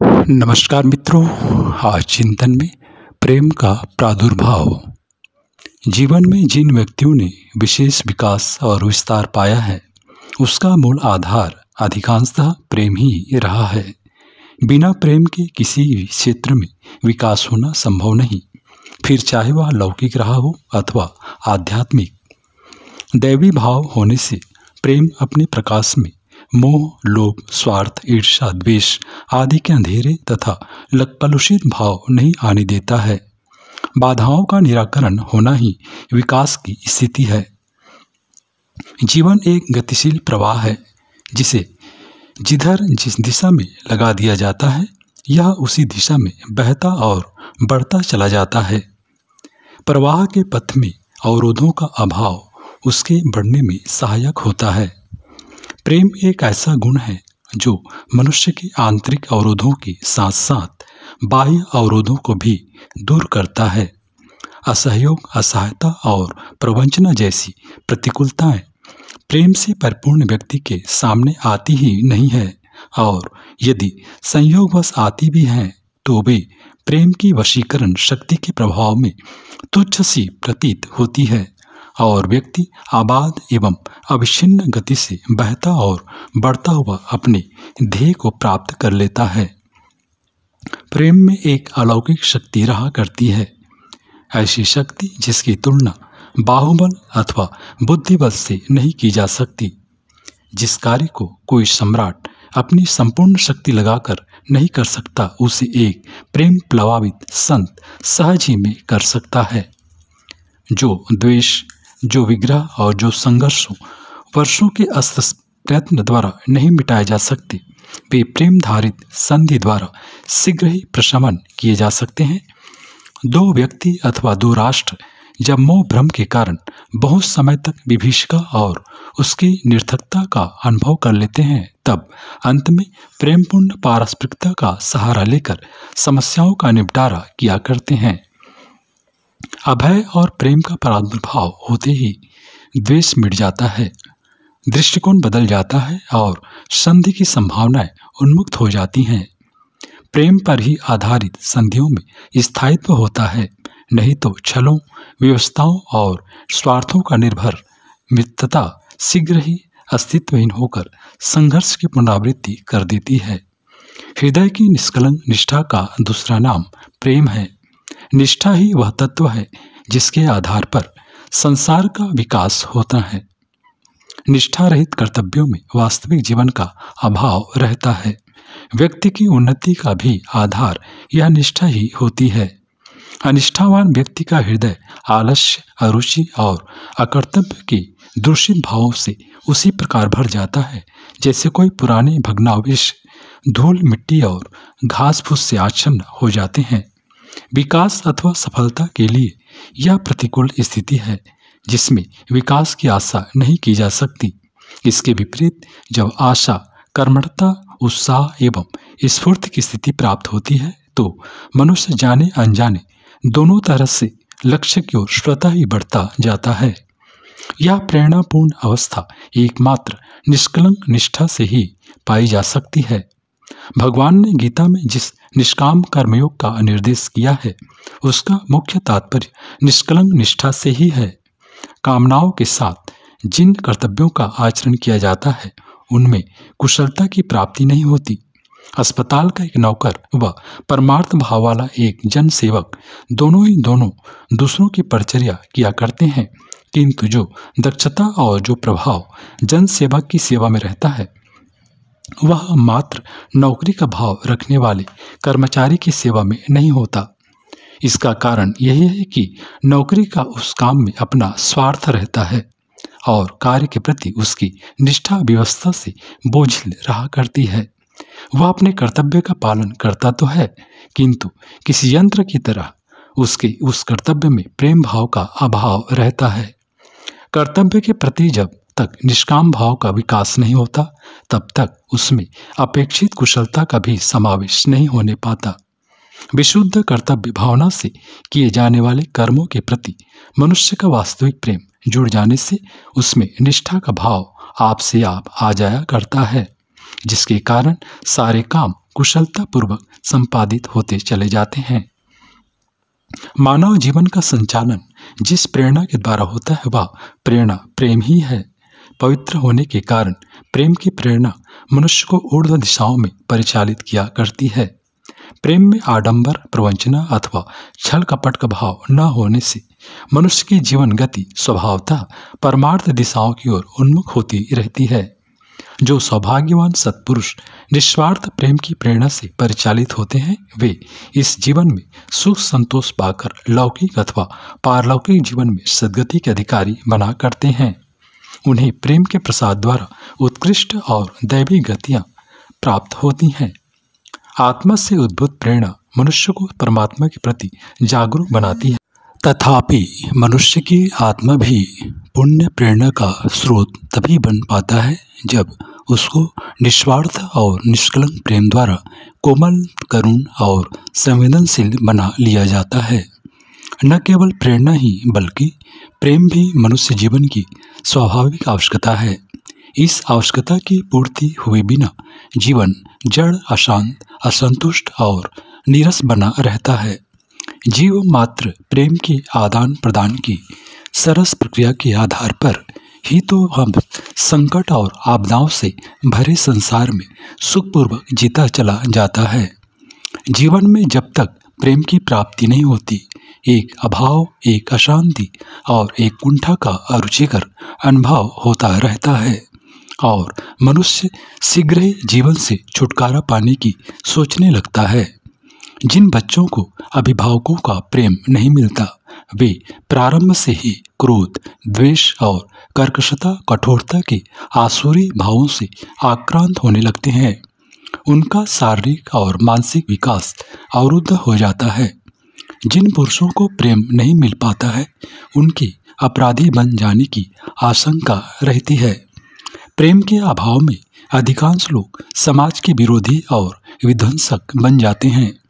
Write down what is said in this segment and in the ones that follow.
नमस्कार मित्रों। आज चिंतन में प्रेम का प्रादुर्भाव। जीवन में जिन व्यक्तियों ने विशेष विकास और विस्तार पाया है, उसका मूल आधार अधिकांशतः प्रेम ही रहा है। बिना प्रेम के किसी भी क्षेत्र में विकास होना संभव नहीं, फिर चाहे वह लौकिक रहा हो अथवा आध्यात्मिक। दैवी भाव होने से प्रेम अपने प्रकाश में मोह, लोभ, स्वार्थ, ईर्ष्या, द्वेष आदि के अंधेरे तथा कलुषित भाव नहीं आने देता है। बाधाओं का निराकरण होना ही विकास की स्थिति है। जीवन एक गतिशील प्रवाह है, जिसे जिस दिशा में लगा दिया जाता है, यह उसी दिशा में बहता और बढ़ता चला जाता है। प्रवाह के पथ में अवरोधों का अभाव उसके बढ़ने में सहायक होता है। प्रेम एक ऐसा गुण है जो मनुष्य के आंतरिक अवरोधों के साथ साथ बाह्य अवरोधों को भी दूर करता है। असहयोग, असहायता और प्रवंचना जैसी प्रतिकूलताएं प्रेम से परिपूर्ण व्यक्ति के सामने आती ही नहीं है, और यदि संयोगवश आती भी हैं तो वे प्रेम की वशीकरण शक्ति के प्रभाव में तुच्छ सी प्रतीत होती है और व्यक्ति आबाद एवं अविच्छिन्न गति से बहता और बढ़ता हुआ अपने ध्येय को प्राप्त कर लेता है। प्रेम में एक अलौकिक शक्ति रहा करती है, ऐसी शक्ति जिसकी तुलना बाहुबल अथवा बुद्धिबल से नहीं की जा सकती। जिस कार्य को कोई सम्राट अपनी संपूर्ण शक्ति लगाकर नहीं कर सकता, उसे एक प्रेम प्लवावित संत सहज ही में कर सकता है। जो द्वेष, जो विग्रह और जो संघर्ष वर्षों के अथक प्रयत्न द्वारा नहीं मिटाए जा सकते, वे प्रेम धारित संधि द्वारा शीघ्र ही प्रशमन किए जा सकते हैं। दो व्यक्ति अथवा दो राष्ट्र जब मोह भ्रम के कारण बहुत समय तक विभीषिका और उसकी निरर्थकता का अनुभव कर लेते हैं, तब अंत में प्रेमपूर्ण पारस्परिकता का सहारा लेकर समस्याओं का निपटारा किया करते हैं। अभय और प्रेम का प्रादुर्भाव होते ही द्वेष मिट जाता है, दृष्टिकोण बदल जाता है और संधि की संभावनाएं उन्मुक्त हो जाती हैं। प्रेम पर ही आधारित संधियों में स्थायित्व होता है, नहीं तो छलों, व्यवस्थाओं और स्वार्थों का निर्भर मित्रता शीघ्र ही अस्तित्वहीन होकर संघर्ष की पुनरावृत्ति कर देती है। हृदय की निष्कलंक निष्ठा का दूसरा नाम प्रेम है। निष्ठा ही वह तत्व है जिसके आधार पर संसार का विकास होता है। निष्ठा रहित कर्तव्यों में वास्तविक जीवन का अभाव रहता है। व्यक्ति की उन्नति का भी आधार यह निष्ठा ही होती है। अनिष्ठावान व्यक्ति का हृदय आलस्य, अरुचि और अकर्तव्य के दूषित भावों से उसी प्रकार भर जाता है जैसे कोई पुराने भग्नावशेष धूल, मिट्टी और घास फूस से आच्छन्न हो जाते हैं। विकास अथवा सफलता के लिए यह प्रतिकूल स्थिति है जिसमें विकास की आशा नहीं की जा सकती। इसके विपरीत जब आशा, कर्मठता, उत्साह एवं स्फूर्ति की स्थिति प्राप्त होती है तो मनुष्य जाने अनजाने दोनों तरह से लक्ष्य की ओर स्वतः ही बढ़ता जाता है। यह प्रेरणापूर्ण अवस्था एकमात्र निष्कलंक निष्ठा से ही पाई जा सकती है। भगवान ने गीता में जिस निष्काम कर्मयोग का निर्देश किया है, उसका मुख्य तात्पर्य निष्कलंक निष्ठा से ही है। कामनाओं के साथ जिन कर्तव्यों का आचरण किया जाता है, उनमें कुशलता की प्राप्ति नहीं होती। अस्पताल का एक नौकर व परमार्थ भाव वाला एक जन सेवक दोनों दूसरों की परिचर्या किया करते हैं, किंतु जो दक्षता और जो प्रभाव जन सेवक की सेवा में रहता है, वह मात्र नौकरी का भाव रखने वाले कर्मचारी की सेवा में नहीं होता। इसका कारण यही है कि नौकरी का उस काम में अपना स्वार्थ रहता है और कार्य के प्रति उसकी निष्ठा व्यवस्था से बोझिल रहा करती है। वह अपने कर्तव्य का पालन करता तो है, किंतु किसी यंत्र की तरह उसके उस कर्तव्य में प्रेम भाव का अभाव रहता है। कर्तव्य के प्रति जब तक निष्काम भाव का विकास नहीं होता, तब तक उसमें अपेक्षित कुशलता का भी समावेश नहीं होने पाता। विशुद्ध कर्तव्य भावना से किए जाने वाले कर्मों के प्रति मनुष्य का वास्तविक प्रेम जुड़ जाने से उसमें निष्ठा का भाव आप से आप आ जाया करता है, जिसके कारण सारे काम कुशलतापूर्वक संपादित होते चले जाते हैं। मानव जीवन का संचालन जिस प्रेरणा के द्वारा होता है वह प्रेरणा प्रेम ही है। पवित्र होने के कारण प्रेम की प्रेरणा मनुष्य को ऊर्ध्व दिशाओं में परिचालित किया करती है। प्रेम में आडंबर, प्रवंचना अथवा छल कपट का भाव न होने से मनुष्य की जीवन गति स्वभावतः परमार्थ दिशाओं की ओर उन्मुख होती रहती है। जो सौभाग्यवान सत्पुरुष निस्वार्थ प्रेम की प्रेरणा से परिचालित होते हैं वे इस जीवन में सुख संतोष पाकर लौकिक अथवा पारलौकिक जीवन में सद्गति के अधिकारी बना करते हैं। उन्हें प्रेम के प्रसाद द्वारा उत्कृष्ट और दैवी गतियां प्राप्त होती हैं। आत्मा से उद्भूत प्रेरणा मनुष्य को परमात्मा के प्रति जागरूक बनाती है। तथापि मनुष्य की आत्मा भी पुण्य प्रेरणा का स्रोत तभी बन पाता है जब उसको निस्वार्थ और निष्कलंक प्रेम द्वारा कोमल, करुण और संवेदनशील बना लिया जाता है। न केवल प्रेरणा ही बल्कि प्रेम भी मनुष्य जीवन की स्वाभाविक आवश्यकता है। इस आवश्यकता की पूर्ति हुए बिना जीवन जड़, अशांत, असंतुष्ट और नीरस बना रहता है। जीव मात्र प्रेम के आदान प्रदान की सरस प्रक्रिया के आधार पर ही तो हम संकट और आपदाओं से भरे संसार में सुखपूर्वक जीता चला जाता है। जीवन में जब तक प्रेम की प्राप्ति नहीं होती, एक अभाव, एक अशांति और एक कुंठा का अरुचिकर अनुभव होता रहता है और मनुष्य शीघ्र ही जीवन से छुटकारा पाने की सोचने लगता है। जिन बच्चों को अभिभावकों का प्रेम नहीं मिलता वे प्रारंभ से ही क्रोध, द्वेष और कर्कशता, कठोरता के आसुरी भावों से आक्रांत होने लगते हैं। उनका शारीरिक और मानसिक विकास अवरुद्ध हो जाता है। जिन पुरुषों को प्रेम नहीं मिल पाता है उनके अपराधी बन जाने की आशंका रहती है। प्रेम के अभाव में अधिकांश लोग समाज के विरोधी और विध्वंसक बन जाते हैं।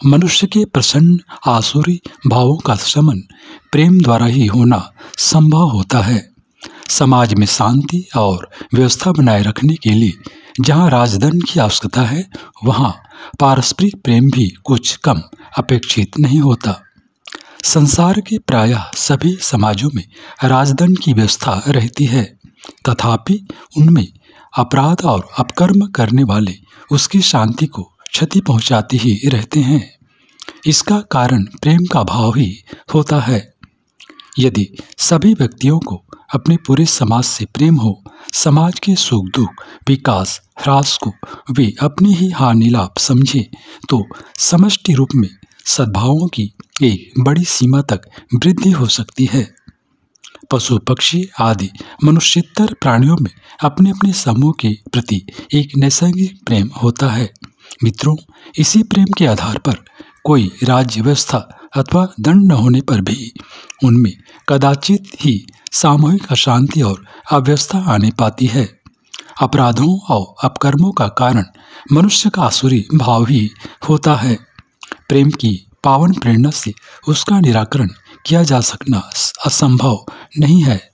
मनुष्य के प्रसन्न आसुरी भावों का शमन प्रेम द्वारा ही होना संभव होता है। समाज में शांति और व्यवस्था बनाए रखने के लिए जहाँ राजदंड की आवश्यकता है वहाँ पारस्परिक प्रेम भी कुछ कम अपेक्षित नहीं होता। संसार के प्रायः सभी समाजों में राजदंड की व्यवस्था रहती है, तथापि उनमें अपराध और अपकर्म करने वाले उसकी शांति को क्षति पहुंचाते ही रहते हैं। इसका कारण प्रेम का भाव ही होता है। यदि सभी व्यक्तियों को अपने पूरे समाज से प्रेम हो, समाज के सुख दुख, विकास, ह्रास को वे अपनी ही हानि लाभ समझे तो समष्टि रूप में सद्भावों की एक बड़ी सीमा तक वृद्धि हो सकती है। पशु पक्षी आदि मनुष्यतर प्राणियों में अपने अपने समूह के प्रति एक नैसर्गिक प्रेम होता है। मित्रों, इसी प्रेम के आधार पर कोई राज्य व्यवस्था अथवा दंड न होने पर भी उनमें कदाचित ही सामूहिक अशांति और अव्यवस्था आने पाती है। अपराधों और अपकर्मों का कारण मनुष्य का आसुरी भाव ही होता है। प्रेम की पावन प्रेरणा से उसका निराकरण किया जा सकना असंभव नहीं है।